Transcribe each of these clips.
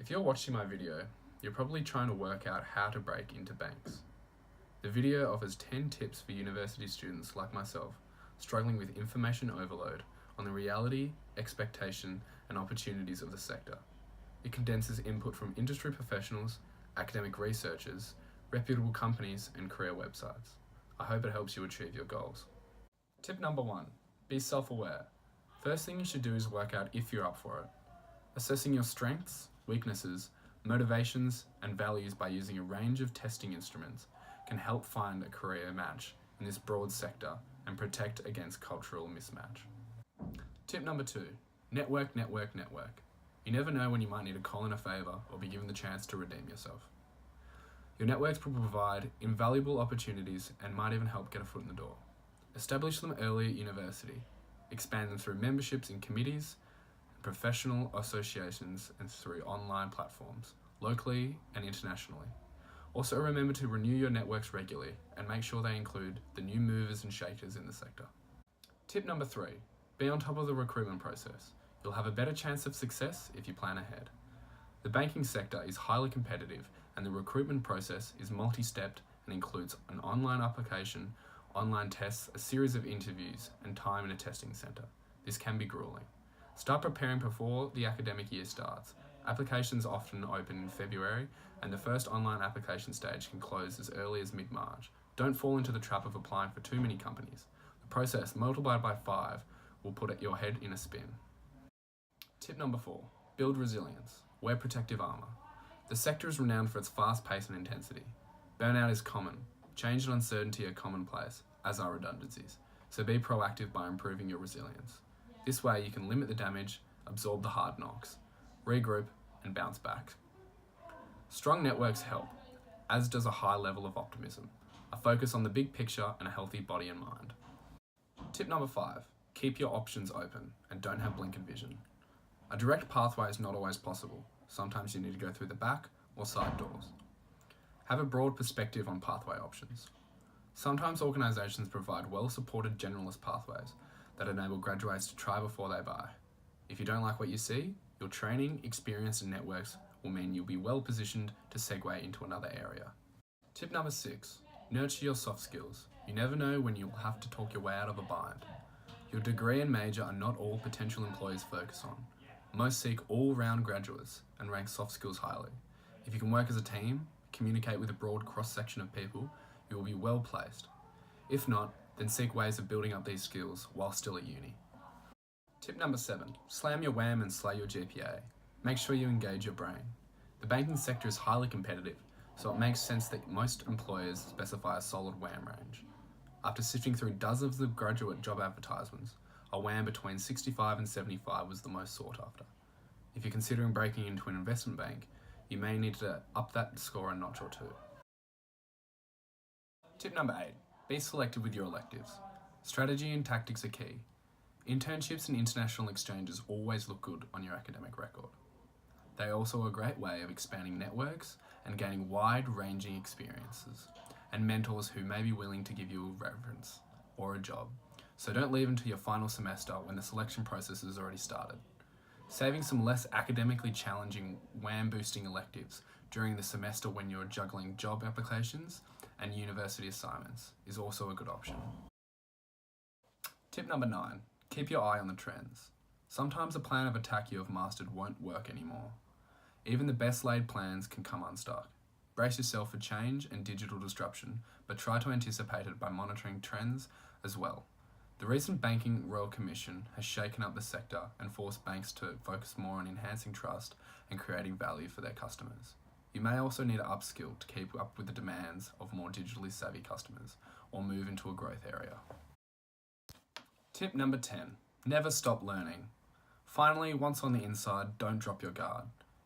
If you're watching my video, you're probably trying to work out how to break into banks. The video offers 10 tips for university students like myself struggling with information overload on the reality, expectation, and opportunities of the sector. It condenses input from industry professionals, academic researchers, reputable companies, and career websites. I hope it helps you achieve your goals. Tip number 1, be self-aware. First thing you should do is work out if you're up for it. Assessing your strengths, weaknesses, motivations, and values by using a range of testing instruments can help find a career match in this broad sector and protect against cultural mismatch. Tip number 2, network, network, network. You never know when you might need a call in a favour or be given the chance to redeem yourself. Your networks will provide invaluable opportunities and might even help get a foot in the door. Establish them early at university. Expand them through memberships in committees, professional associations, and through online platforms, locally and internationally. Also remember to renew your networks regularly and make sure they include the new movers and shakers in the sector. Tip number 3, be on top of the recruitment process. You'll have a better chance of success if you plan ahead. The banking sector is highly competitive and the recruitment process is multi-stepped and includes an online application, online tests, a series of interviews, and time in a testing centre. This can be grueling. Start preparing before the academic year starts. Applications often open in February, and the first online application stage can close as early as mid-March. Don't fall into the trap of applying for too many companies. The process, multiplied by 5, will put your head in a spin. Tip number 4, build resilience. Wear protective armour. The sector is renowned for its fast pace and intensity. Burnout is common. Change and uncertainty are commonplace, as are redundancies. So be proactive by improving your resilience. This way you can limit the damage, absorb the hard knocks, regroup, and bounce back. Strong networks help, as does a high level of optimism, a focus on the big picture, and a healthy body and mind. Tip number 5, keep your options open and don't have blinkered vision. A direct pathway is not always possible. Sometimes you need to go through the back or side doors. Have a broad perspective on pathway options. Sometimes organisations provide well-supported generalist pathways that enable graduates to try before they buy. If you don't like what you see, your training, experience, and networks will mean you'll be well positioned to segue into another area. Tip number 6, nurture your soft skills. You never know when you'll have to talk your way out of a bind. Your degree and major are not all potential employers focus on. Most seek all-round graduates and rank soft skills highly. If you can work as a team, communicate with a broad cross-section of people, you will be well placed. If not, then seek ways of building up these skills while still at uni. Tip number 7, slam your WAM and slay your GPA. Make sure you engage your brain. The banking sector is highly competitive, so it makes sense that most employers specify a solid WAM range. After sifting through dozens of graduate job advertisements, a WAM between 65 and 75 was the most sought after. If you're considering breaking into an investment bank, you may need to up that score a notch or two. Tip number 8, be selective with your electives. Strategy and tactics are key. Internships and international exchanges always look good on your academic record. They are also a great way of expanding networks and gaining wide-ranging experiences and mentors who may be willing to give you a reference or a job. So don't leave until your final semester when the selection process has already started. Saving some less academically challenging WAM-boosting electives during the semester when you're juggling job applications and university assignments is also a good option. Tip number 9, keep your eye on the trends. Sometimes a plan of attack you have mastered won't work anymore. Even the best laid plans can come unstuck. Brace yourself for change and digital disruption, but try to anticipate it by monitoring trends as well. The recent Banking Royal Commission has shaken up the sector and forced banks to focus more on enhancing trust and creating value for their customers. You may also need to upskill to keep up with the demands of more digitally savvy customers or move into a growth area. Tip number 10, never stop learning. Finally, once on the inside, don't drop your guard.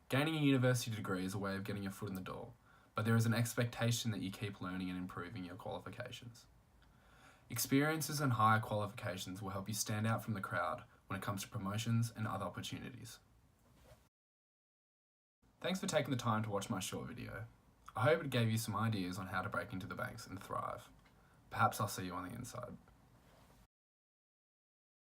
Gaining a university degree is a way of getting your foot in the door, but there is an expectation that you keep learning and improving your qualifications. Experiences and higher qualifications will help you stand out from the crowd when it comes to promotions and other opportunities. Thanks for taking the time to watch my short video. I hope it gave you some ideas on how to break into the banks and thrive. Perhaps I'll see you on the inside.